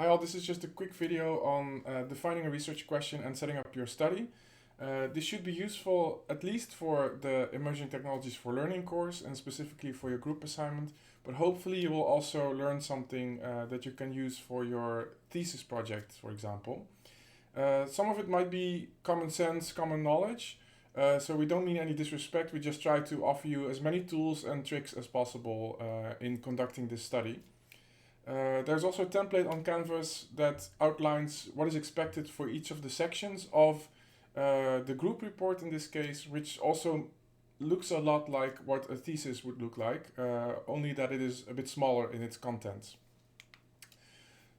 Hi all, this is just a quick video on defining a research question and setting up your study. This should be useful at least for the Emerging Technologies for Learning course and specifically for your group assignment, but hopefully you will also learn something that you can use for your thesis project, for example. Some of it might be common sense, common knowledge, so we don't mean any disrespect, we just try to offer you as many tools and tricks as possible in conducting this study. There's also a template on Canvas that outlines what is expected for each of the sections of the group report in this case, which also looks a lot like what a thesis would look like, only that it is a bit smaller in its contents.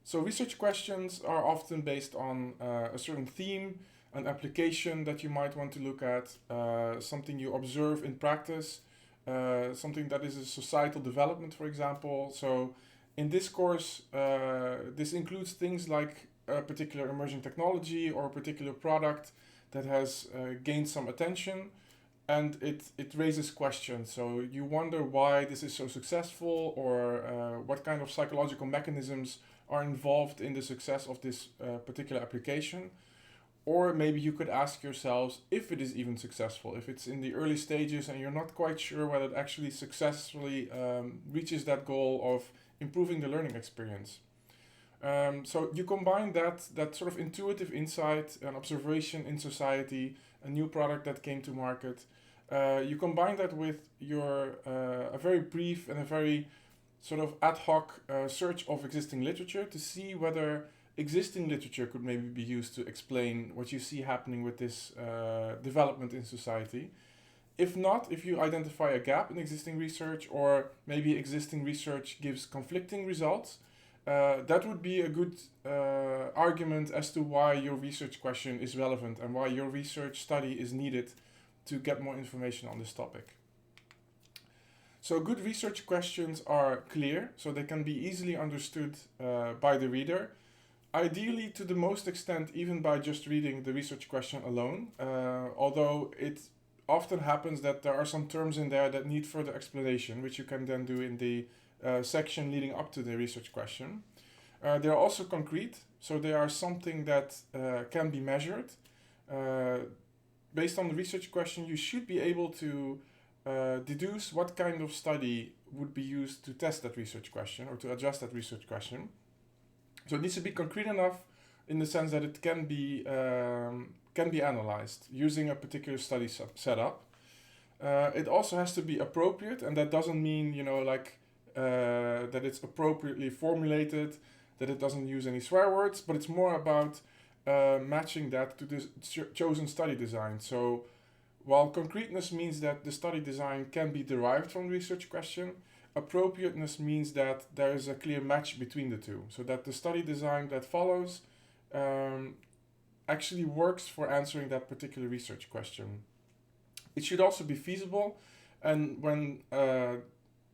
So research questions are often based on a certain theme, an application that you might want to look at, something you observe in practice, something that is a societal development, for example. So in this course, this includes things like a particular emerging technology or a particular product that has gained some attention, and it raises questions. So you wonder why this is so successful, or what kind of psychological mechanisms are involved in the success of this particular application. Or maybe you could ask yourselves if it is even successful, if it's in the early stages and you're not quite sure whether it actually successfully reaches that goal of improving the learning experience. So you combine that sort of intuitive insight, an observation in society, a new product that came to market. You combine that with your a very brief and a very sort of ad hoc search of existing literature to see whether existing literature could maybe be used to explain what you see happening with this development in society. If not, if you identify a gap in existing research, or maybe existing research gives conflicting results, that would be a good argument as to why your research question is relevant and why your research study is needed to get more information on this topic. So good research questions are clear, so they can be easily understood by the reader. Ideally, to the most extent, even by just reading the research question alone, although it often happens that there are some terms in there that need further explanation, which you can then do in the section leading up to the research question. They are also concrete, so they are something that can be measured. Based on the research question, you should be able to deduce what kind of study would be used to test that research question or to address that research question. So it needs to be concrete enough in the sense that it can be analyzed using a particular study setup. It also has to be appropriate, and that doesn't mean that it's appropriately formulated, that it doesn't use any swear words, but it's more about matching that to the chosen study design. So while concreteness means that the study design can be derived from the research question, appropriateness means that there is a clear match between the two, so that the study design that follows actually works for answering that particular research question. It should also be feasible, and when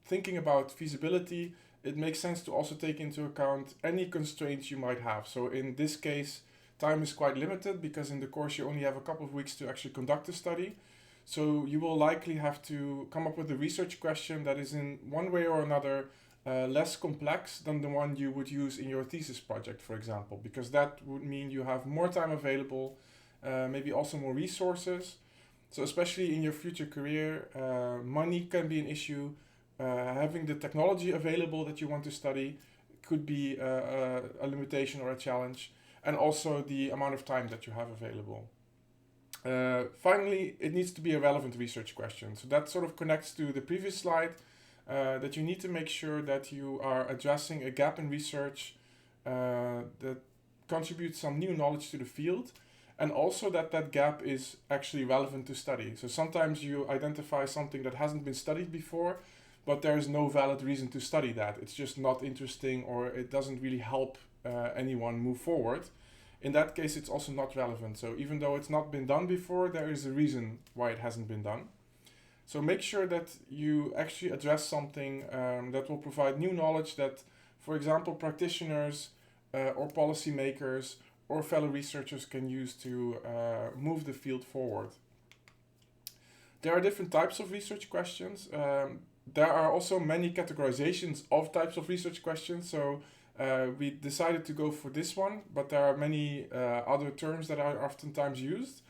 thinking about feasibility, it makes sense to also take into account any constraints you might have. So in this case, time is quite limited because in the course you only have a couple of weeks to actually conduct the study. So you will likely have to come up with a research question that is in one way or another less complex than the one you would use in your thesis project, for example, because that would mean you have more time available, maybe also more resources. So especially in your future career, money can be an issue. Having the technology available that you want to study could be a limitation or a challenge, and also the amount of time that you have available. Finally, it needs to be a relevant research question. So that sort of connects to the previous slide, that you need to make sure that you are addressing a gap in research that contributes some new knowledge to the field, and also that that gap is actually relevant to study. So sometimes you identify something that hasn't been studied before, but there is no valid reason to study that. It's just not interesting, or it doesn't really help anyone move forward. In that case, it's also not relevant. So even though it's not been done before, there is a reason why it hasn't been done. So make sure that you actually address something that will provide new knowledge that, for example, practitioners or policymakers or fellow researchers can use to move the field forward. There are different types of research questions. There are also many categorizations of types of research questions. So We decided to go for this one, but there are many other terms that are oftentimes used.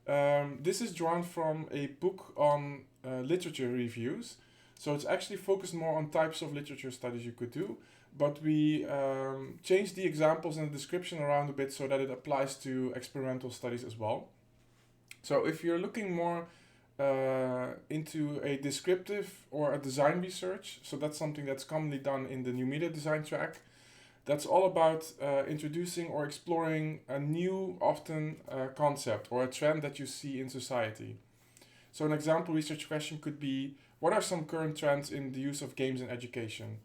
This is drawn from a book on literature reviews. So it's actually focused more on types of literature studies you could do, but we changed the examples and the description around a bit so that it applies to experimental studies as well. So if you're looking more into a descriptive or a design research, so that's something that's commonly done in the new media design track. That's all about introducing or exploring a new, often concept or a trend that you see in society. So an example research question could be, what are some current trends in the use of games in education?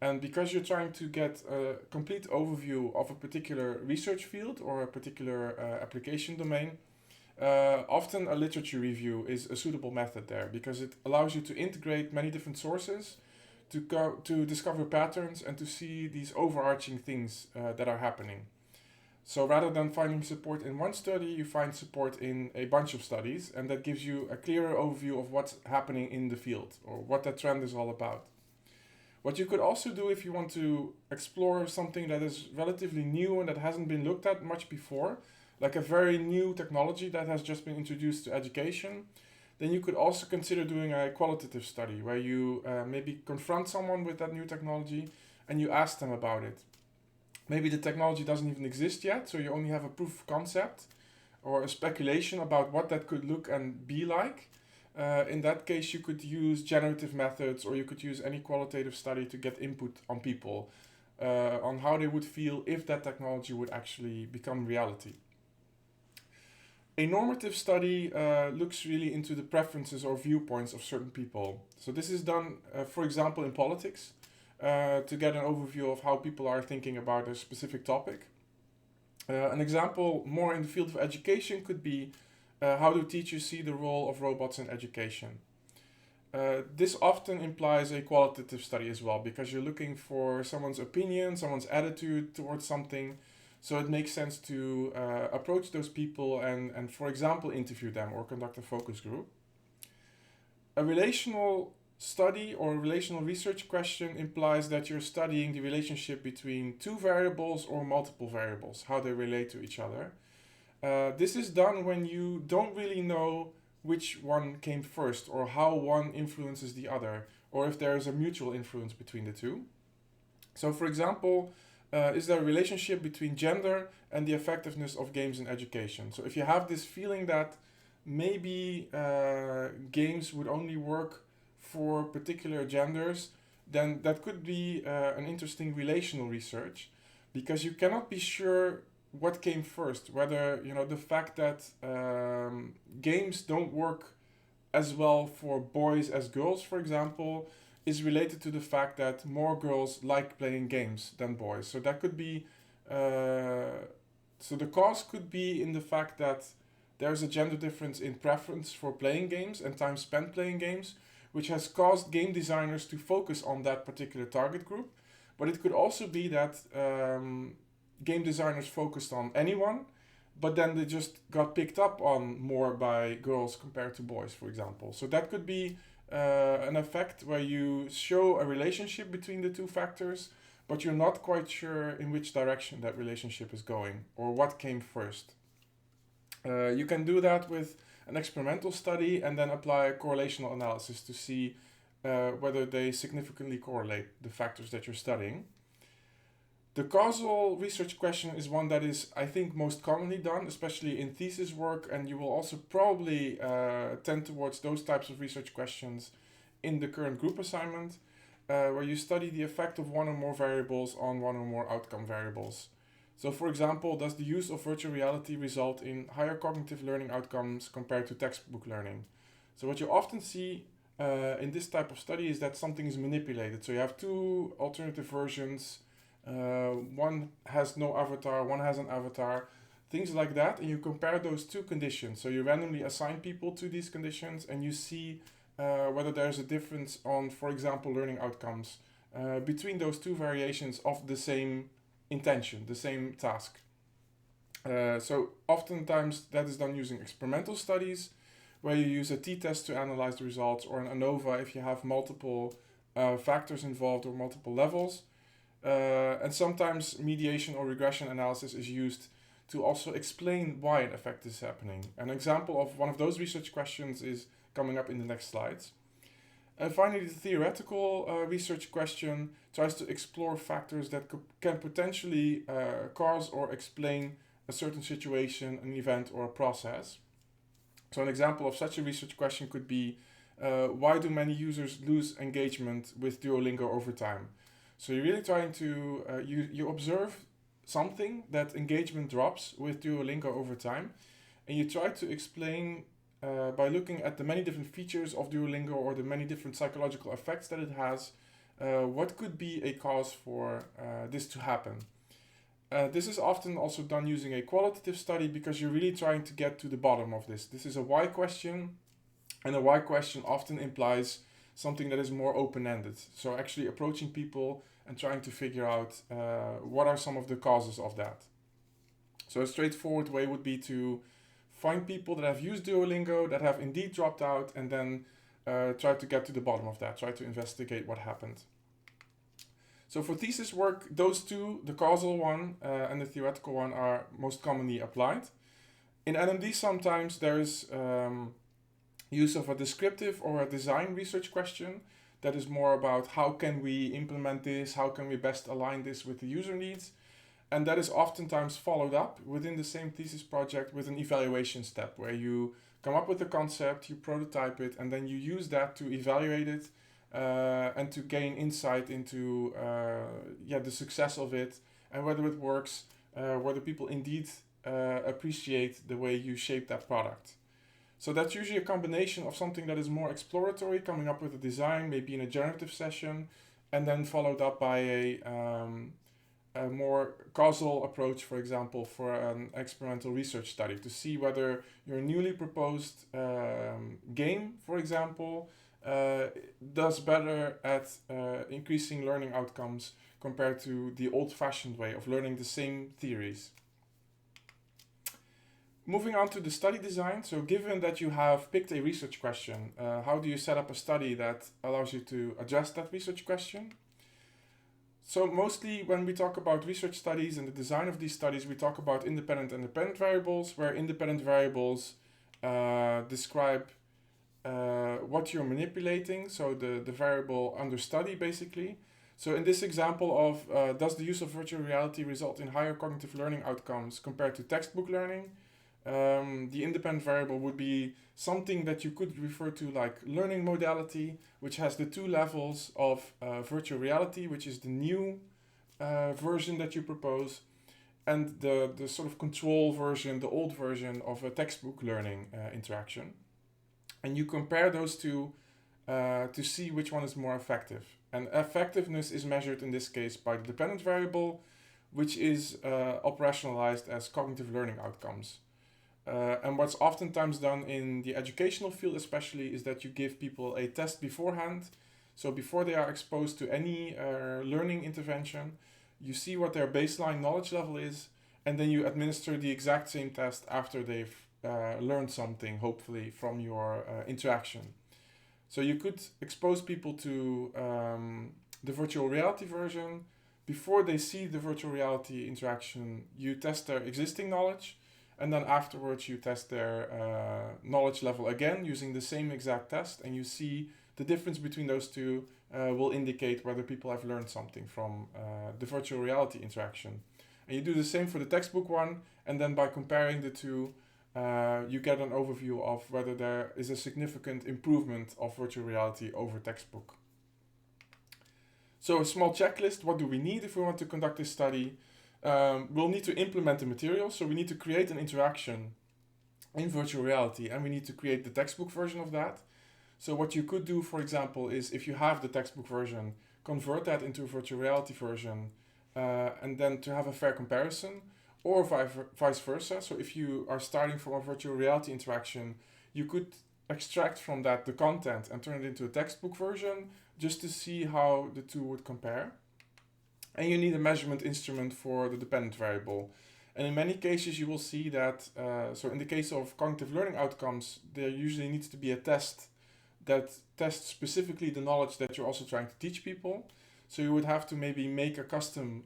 And because you're trying to get a complete overview of a particular research field or a particular application domain, often a literature review is a suitable method there because it allows you to integrate many different sources to discover patterns and to see these overarching things that are happening. So rather than finding support in one study, you find support in a bunch of studies, and that gives you a clearer overview of what's happening in the field or what that trend is all about. What you could also do if you want to explore something that is relatively new and that hasn't been looked at much before, like a very new technology that has just been introduced to education, then you could also consider doing a qualitative study where you maybe confront someone with that new technology and you ask them about it. Maybe the technology doesn't even exist yet, so you only have a proof of concept or a speculation about what that could look and be like. In that case, you could use generative methods or you could use any qualitative study to get input on people on how they would feel if that technology would actually become reality. A normative study looks really into the preferences or viewpoints of certain people. So this is done, for example, in politics to get an overview of how people are thinking about a specific topic. An example more in the field of education could be how do teachers see the role of robots in education? This often implies a qualitative study as well because you're looking for someone's opinion, someone's attitude towards something. So it makes sense to approach those people and, for example, interview them or conduct a focus group. A relational study or relational research question implies that you're studying the relationship between two variables or multiple variables, how they relate to each other. This is done when you don't really know which one came first or how one influences the other, or if there is a mutual influence between the two. So, for example, is there a relationship between gender and the effectiveness of games in education? So if you have this feeling that maybe games would only work for particular genders, then that could be an interesting relational research because you cannot be sure what came first, whether the fact that games don't work as well for boys as girls, for example, is related to the fact that more girls like playing games than boys. So that could be, so the cause could be in the fact that there's a gender difference in preference for playing games and time spent playing games, which has caused game designers to focus on that particular target group. But it could also be that game designers focused on anyone, but then they just got picked up on more by girls compared to boys, for example. So that could be an effect where you show a relationship between the two factors, but you're not quite sure in which direction that relationship is going or what came first. You can do that with an experimental study and then apply a correlational analysis to see whether they significantly correlate the factors that you're studying. The causal research question is one that is, I think, most commonly done, especially in thesis work, and you will also probably tend towards those types of research questions in the current group assignment, where you study the effect of one or more variables on one or more outcome variables. So, for example, does the use of virtual reality result in higher cognitive learning outcomes compared to textbook learning? So what you often see in this type of study is that something is manipulated. So you have two alternative versions. One has no avatar, one has an avatar, things like that, and you compare those two conditions. So you randomly assign people to these conditions and you see whether there's a difference on, for example, learning outcomes between those two variations of the same intention, the same task. So oftentimes that is done using experimental studies where you use a t-test to analyze the results, or an ANOVA if you have multiple factors involved or multiple levels. And sometimes mediation or regression analysis is used to also explain why an effect is happening. An example of one of those research questions is coming up in the next slides. And finally, the theoretical research question tries to explore factors that can potentially cause or explain a certain situation, an event, or a process. So an example of such a research question could be, why do many users lose engagement with Duolingo over time? So you're really trying to, you observe something that engagement drops with Duolingo over time, and you try to explain by looking at the many different features of Duolingo or the many different psychological effects that it has, what could be a cause for this to happen. This is often also done using a qualitative study because you're really trying to get to the bottom of this. This is a why question, and a why question often implies something that is more open-ended. So actually approaching people and trying to figure out what are some of the causes of that. So a straightforward way would be to find people that have used Duolingo, that have indeed dropped out, and then try to get to the bottom of that, try to investigate what happened. So for thesis work, those two, the causal one and the theoretical one, are most commonly applied. In NMD, sometimes there is use of a descriptive or a design research question that is more about how can we implement this, how can we best align this with the user needs. And that is oftentimes followed up within the same thesis project with an evaluation step where you come up with the concept, you prototype it, and then you use that to evaluate it and to gain insight into the success of it and whether it works, whether people indeed appreciate the way you shape that product. So that's usually a combination of something that is more exploratory, coming up with a design, maybe in a generative session, and then followed up by a more causal approach, for example, for an experimental research study to see whether your newly proposed game, for example, does better at increasing learning outcomes compared to the old-fashioned way of learning the same theories. Moving on to the study design. So given that you have picked a research question, how do you set up a study that allows you to address that research question? So mostly when we talk about research studies and the design of these studies, we talk about independent and dependent variables, where independent variables describe what you're manipulating, so the variable under study basically. So in this example of does the use of virtual reality result in higher cognitive learning outcomes compared to textbook learning? The independent variable would be something that you could refer to like learning modality, which has the two levels of virtual reality, which is the new version that you propose, and the sort of control version, the old version of a textbook learning interaction. And you compare those two to see which one is more effective. And effectiveness is measured in this case by the dependent variable, which is operationalized as cognitive learning outcomes. And what's oftentimes done in the educational field especially is that you give people a test beforehand. So before they are exposed to any learning intervention, you see what their baseline knowledge level is, and then you administer the exact same test after they've learned something, hopefully, from your interaction. So you could expose people to the virtual reality version. Before they see the virtual reality interaction, you test their existing knowledge. And then afterwards you test their knowledge level again using the same exact test, and you see the difference between those two will indicate whether people have learned something from the virtual reality interaction. And you do the same for the textbook one, and then by comparing the two, you get an overview of whether there is a significant improvement of virtual reality over textbook. So a small checklist, what do we need if we want to conduct this study? We'll need to implement the material, so we need to create an interaction in virtual reality, and we need to create the textbook version of that. So what you could do, for example, is if you have the textbook version, convert that into a virtual reality version, and then to have a fair comparison, or vice versa. So if you are starting from a virtual reality interaction, you could extract from that the content and turn it into a textbook version just to see how the two would compare. And you need a measurement instrument for the dependent variable. And in many cases you will see that, so in the case of cognitive learning outcomes, there usually needs to be a test that tests specifically the knowledge that you're also trying to teach people. So you would have to maybe make a custom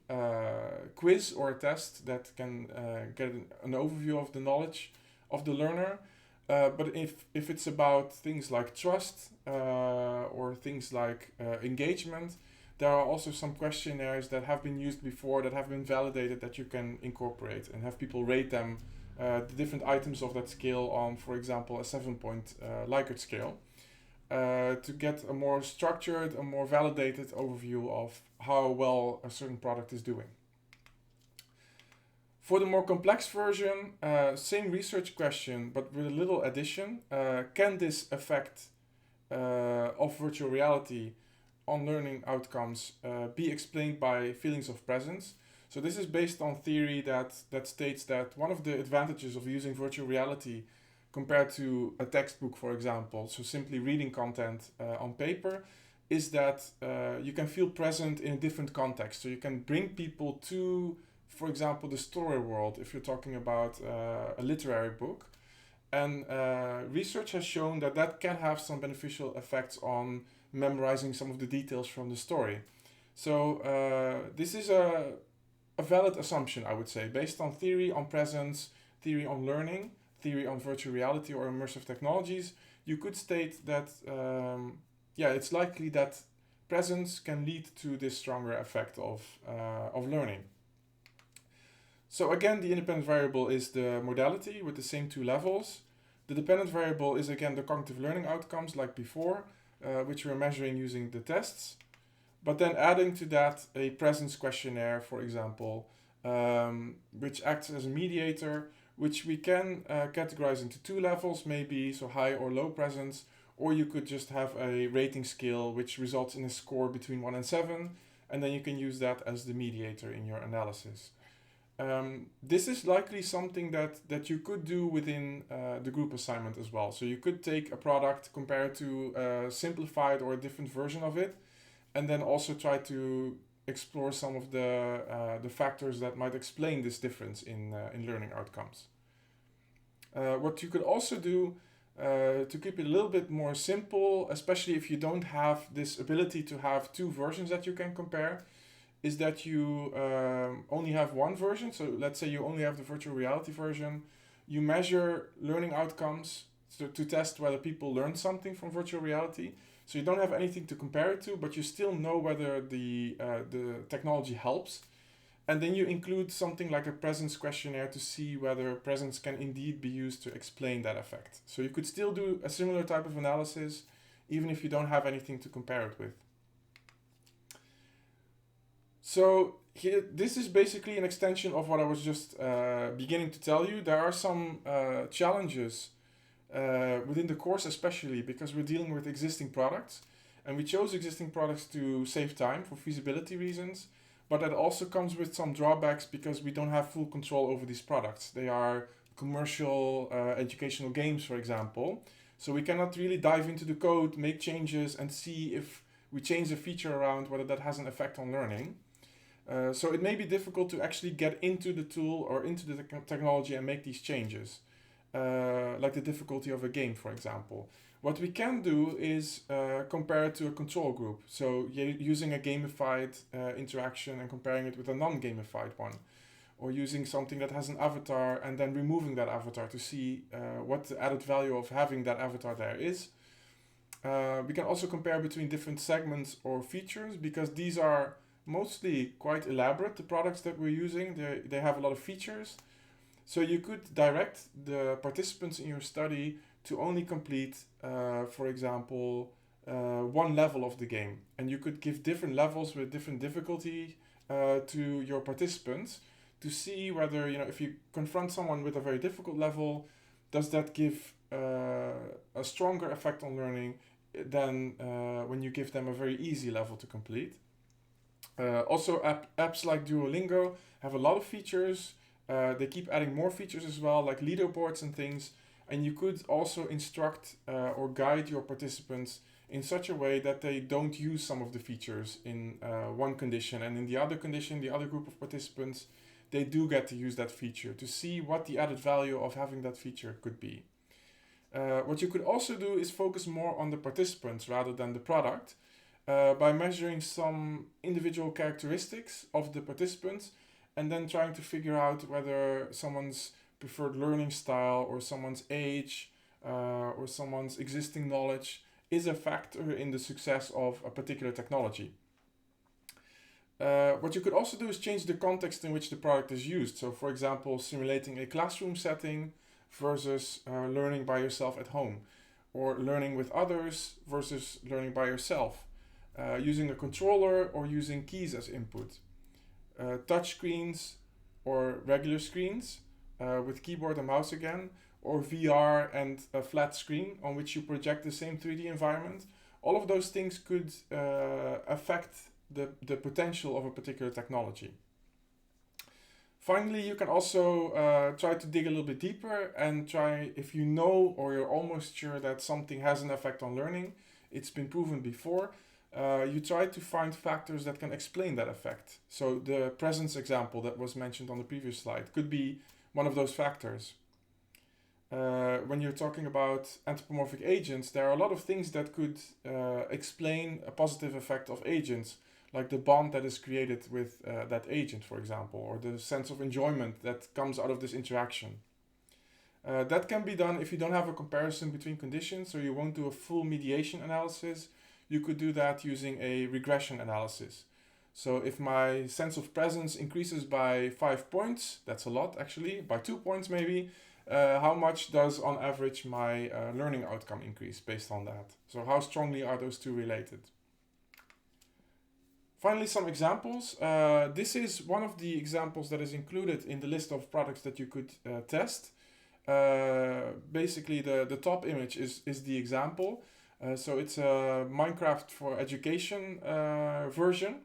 quiz or a test that can get an overview of the knowledge of the learner. But if it's about things like trust or things like engagement, there are also some questionnaires that have been used before that have been validated that you can incorporate and have people rate them, the different items of that scale on, for example, a 7-point Likert scale, to get a more structured, a more validated overview of how well a certain product is doing. For the more complex version, same research question, but with a little addition. Can this effect of virtual reality on learning outcomes be explained by feelings of presence? So this is based on theory that states that one of the advantages of using virtual reality compared to a textbook, for example, so simply reading content on paper, is that you can feel present in a different context. So you can bring people to, for example, the story world if you're talking about a literary book. And research has shown that that can have some beneficial effects on memorizing some of the details from the story. So this is a valid assumption, I would say, based on theory on presence, theory on learning, theory on virtual reality or immersive technologies. You could state that, it's likely that presence can lead to this stronger effect of learning. So again, the independent variable is the modality with the same two levels. The dependent variable is again the cognitive learning outcomes like before, which we're measuring using the tests. But then adding to that a presence questionnaire, for example, which acts as a mediator, which we can categorize into two levels, maybe so high or low presence, or you could just have a rating scale which results in a score between 1 and 7, and then you can use that as the mediator in your analysis. This is likely something that you could do within the group assignment as well. So you could take a product, compare it to a simplified or a different version of it, and then also try to explore some of the factors that might explain this difference in learning outcomes. What you could also do to keep it a little bit more simple, especially if you don't have this ability to have two versions that you can compare, is that you only have one version. So let's say you only have the virtual reality version. You measure learning outcomes to test whether people learn something from virtual reality. So you don't have anything to compare it to, but you still know whether the technology helps. And then you include something like a presence questionnaire to see whether presence can indeed be used to explain that effect. So you could still do a similar type of analysis, even if you don't have anything to compare it with. So here, this is basically an extension of what I was just beginning to tell you. There are some challenges within the course, especially because we're dealing with existing products, and we chose existing products to save time for feasibility reasons, but that also comes with some drawbacks because we don't have full control over these products. They are commercial educational games, for example, so we cannot really dive into the code, make changes, and see if we change a feature around whether that has an effect on learning. So it may be difficult to actually get into the tool or into the technology and make these changes. Like the difficulty of a game, for example. What we can do is compare it to a control group. So using a gamified interaction and comparing it with a non-gamified one. Or using something that has an avatar and then removing that avatar to see what the added value of having that avatar there is. We can also compare between different segments or features because these are mostly quite elaborate, the products that we're using. They have a lot of features. So you could direct the participants in your study to only complete, for example, one level of the game. And you could give different levels with different difficulty to your participants to see whether, if you confront someone with a very difficult level, does that give a stronger effect on learning than when you give them a very easy level to complete. Also, apps like Duolingo have a lot of features. They keep adding more features as well, like leaderboards and things. And you could also instruct or guide your participants in such a way that they don't use some of the features in one condition. And in the other condition, the other group of participants, they do get to use that feature to see what the added value of having that feature could be. What you could also do is focus more on the participants rather than the product. by measuring some individual characteristics of the participants and then trying to figure out whether someone's preferred learning style or someone's age or someone's existing knowledge is a factor in the success of a particular technology. What you could also do is change the context in which the product is used. So, for example, simulating a classroom setting versus learning by yourself at home, or learning with others versus learning by yourself, using a controller or using keys as input, touch screens or regular screens with keyboard and mouse again, or VR and a flat screen on which you project the same 3D environment. All of those things could affect the potential of a particular technology. Finally, you can also try to dig a little bit deeper and try, if you know or you're almost sure that something has an effect on learning, it's been proven before, you try to find factors that can explain that effect. So the presence example that was mentioned on the previous slide could be one of those factors. When you're talking about anthropomorphic agents, there are a lot of things that could explain a positive effect of agents, like the bond that is created with that agent, for example, or the sense of enjoyment that comes out of this interaction. That can be done if you don't have a comparison between conditions, so you won't do a full mediation analysis. You could do that using a regression analysis. So if my sense of presence increases by 5 points, that's a lot actually, by 2 points maybe, how much does on average my learning outcome increase based on that? So how strongly are those two related? Finally, some examples. This is one of the examples that is included in the list of products that you could test. Basically, the top image is the example. So it's a Minecraft for education version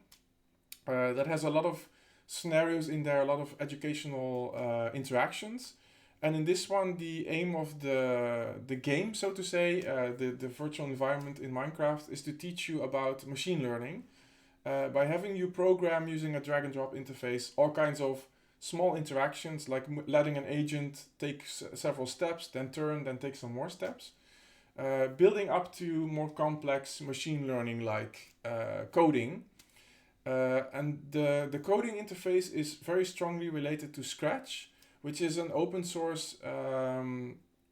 that has a lot of scenarios in there, a lot of educational interactions. And in this one, the aim of the game, so to say, the virtual environment in Minecraft is to teach you about machine learning. By having you program using a drag and drop interface all kinds of small interactions, like letting an agent take several steps, then turn, then take some more steps, building up to more complex machine learning like coding. And the coding interface is very strongly related to Scratch, which is an open source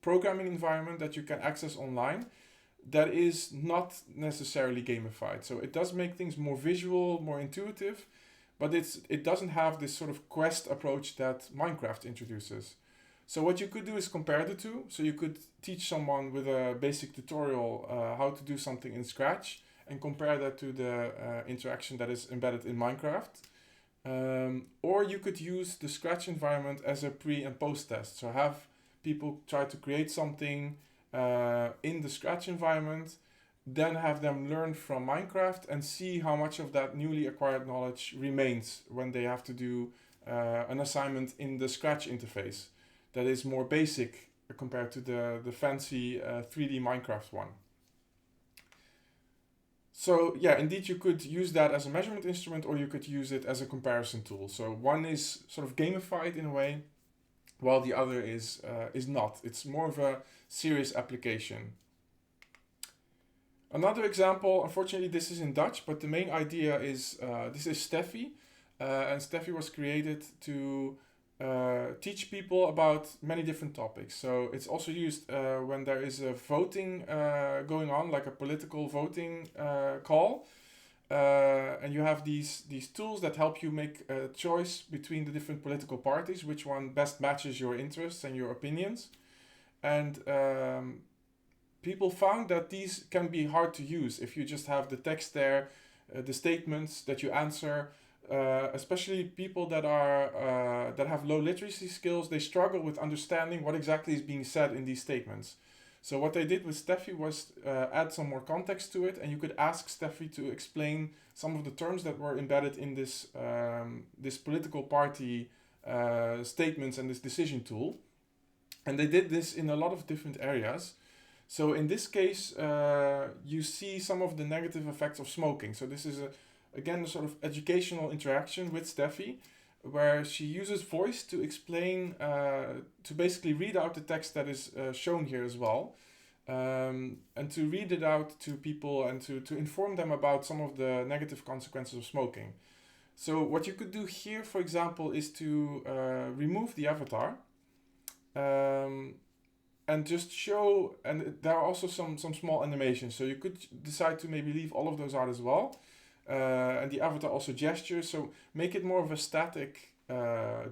programming environment that you can access online that is not necessarily gamified. So it does make things more visual, more intuitive, but it doesn't have this sort of quest approach that Minecraft introduces. So what you could do is compare the two. So you could teach someone with a basic tutorial how to do something in Scratch and compare that to the interaction that is embedded in Minecraft. Or you could use the Scratch environment as a pre and post test. So have people try to create something in the Scratch environment, then have them learn from Minecraft and see how much of that newly acquired knowledge remains when they have to do an assignment in the Scratch interface that is more basic compared to the fancy 3D Minecraft one. So yeah, indeed you could use that as a measurement instrument, or you could use it as a comparison tool. So one is sort of gamified in a way, while the other is not. It's more of a serious application. Another example, unfortunately this is in Dutch, but the main idea is, this is Steffi. And Steffi was created to teach people about many different topics. So it's also used when there is a voting going on, like a political voting call. And you have these tools that help you make a choice between the different political parties, which one best matches your interests and your opinions. And people found that these can be hard to use if you just have the text there, the statements that you answer. Especially people that are that have low literacy skills, they struggle with understanding what exactly is being said in these statements. So what they did with Steffi was add some more context to it, and you could ask Steffi to explain some of the terms that were embedded in this this political party statements and this decision tool. And they did this in a lot of different areas. So in this case, you see some of the negative effects of smoking. So this is again, a sort of educational interaction with Steffi, where she uses voice to explain, to basically read out the text that is shown here as well. and to read it out to people and to inform them about some of the negative consequences of smoking. So what you could do here, for example, is to remove the avatar, um, and just show, and there are also some small animations. So you could decide to maybe leave all of those out as well. And the avatar also gestures, so make it more of a static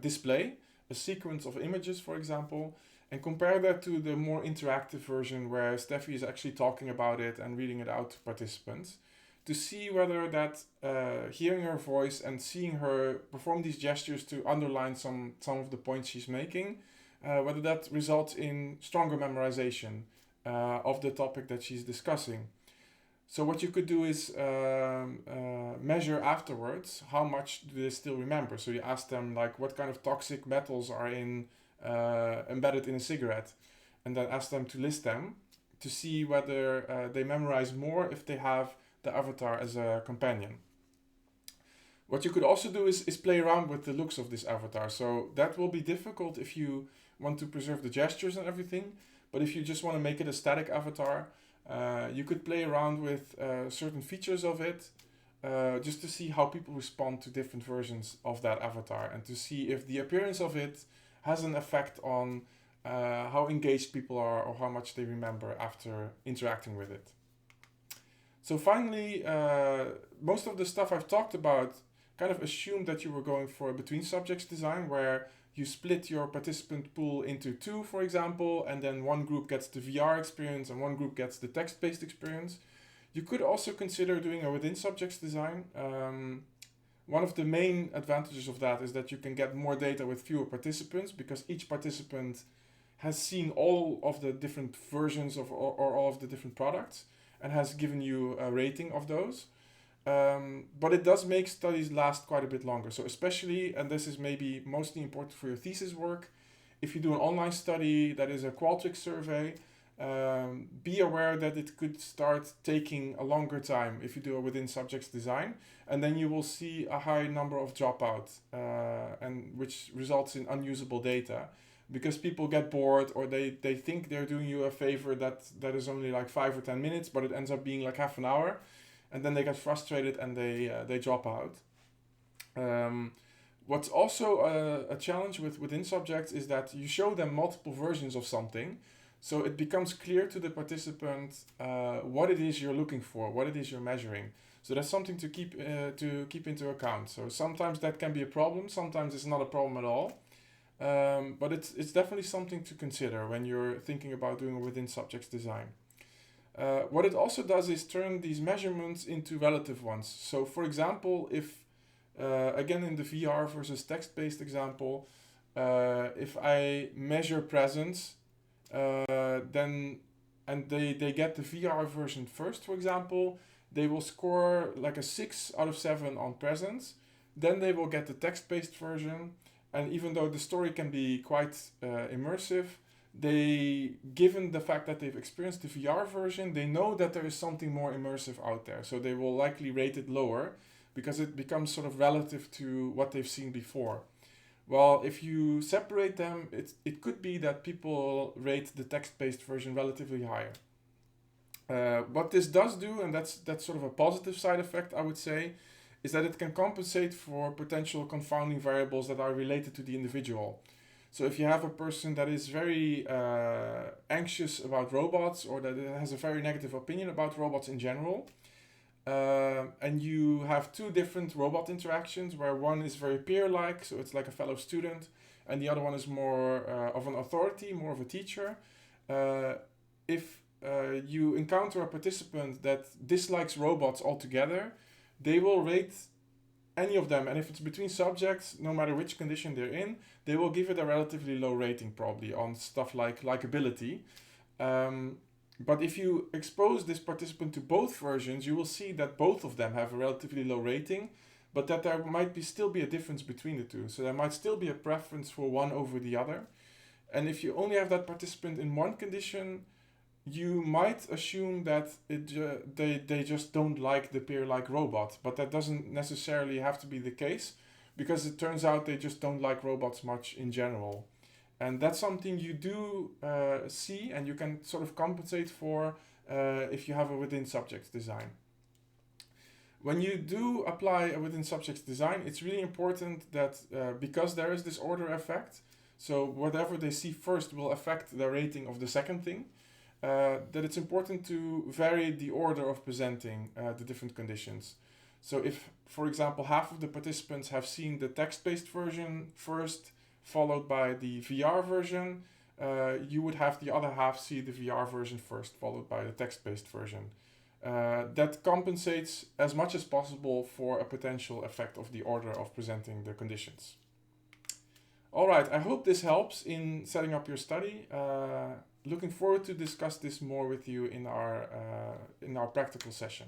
display, a sequence of images, for example, and compare that to the more interactive version where Steffi is actually talking about it and reading it out to participants, to see whether that hearing her voice and seeing her perform these gestures to underline some of the points she's making, whether that results in stronger memorization of the topic that she's discussing. So what you could do is measure afterwards how much do they still remember. So you ask them like what kind of toxic metals are embedded in a cigarette, and then ask them to list them to see whether they memorize more if they have the avatar as a companion. What you could also do is play around with the looks of this avatar. So that will be difficult if you want to preserve the gestures and everything, but if you just want to make it a static avatar, you could play around with certain features of it, just to see how people respond to different versions of that avatar, and to see if the appearance of it has an effect on how engaged people are or how much they remember after interacting with it. So finally, most of the stuff I've talked about kind of assumed that you were going for a between subjects design, where you split your participant pool into two, for example, and then one group gets the VR experience and one group gets the text-based experience. You could also consider doing a within subjects design. One of the main advantages of that is that you can get more data with fewer participants, because each participant has seen all of the different versions of or all of the different products and has given you a rating of those. But it does make studies last quite a bit longer. So especially, and this is maybe mostly important for your thesis work, if you do an online study that is a Qualtrics survey, be aware that it could start taking a longer time if you do a within subjects design, and then you will see a high number of dropouts, and which results in unusable data, because people get bored, or they think they're doing you a favor that is only like 5 or 10 minutes, but it ends up being like half an hour. And then they get frustrated and they drop out. What's also a challenge within subjects is that you show them multiple versions of something, so it becomes clear to the participant what it is you're looking for, what it is you're measuring. So that's something to keep into account. So sometimes that can be a problem, sometimes it's not a problem at all. But it's definitely something to consider when you're thinking about doing a within subjects design. What it also does is turn these measurements into relative ones. So for example, if, again in the VR versus text-based example, if I measure presence, then, and they get the VR version first, for example, they will score like a 6 out of 7 on presence. Then they will get the text-based version, and even though the story can be quite immersive, given the fact that they've experienced the VR version, they know that there is something more immersive out there. So they will likely rate it lower, because it becomes sort of relative to what they've seen before. Well, if you separate them, it could be that people rate the text-based version relatively higher. What this does do, and that's sort of a positive side effect, I would say, is that it can compensate for potential confounding variables that are related to the individual. So if you have a person that is very anxious about robots, or that has a very negative opinion about robots in general, and you have two different robot interactions, where one is very peer-like, so it's like a fellow student, and the other one is more of an authority, more of a teacher. If you encounter a participant that dislikes robots altogether, they will rate any of them, and if it's between subjects, no matter which condition they're in, they will give it a relatively low rating, probably on stuff like likability. But if you expose this participant to both versions, you will see that both of them have a relatively low rating, but that there might still be a difference between the two. So there might still be a preference for one over the other. And if you only have that participant in one condition, you might assume that they just don't like the peer-like robot, but that doesn't necessarily have to be the case, because it turns out they just don't like robots much in general. And that's something you do see, and you can sort of compensate for if you have a within subjects design. When you do apply a within subjects design, it's really important that because there is this order effect, so whatever they see first will affect the rating of the second thing, that it's important to vary the order of presenting the different conditions. So if, for example, half of the participants have seen the text-based version first, followed by the VR version, you would have the other half see the VR version first, followed by the text-based version. That compensates as much as possible for a potential effect of the order of presenting the conditions. All right, I hope this helps in setting up your study. Looking forward to discuss this more with you in our practical session.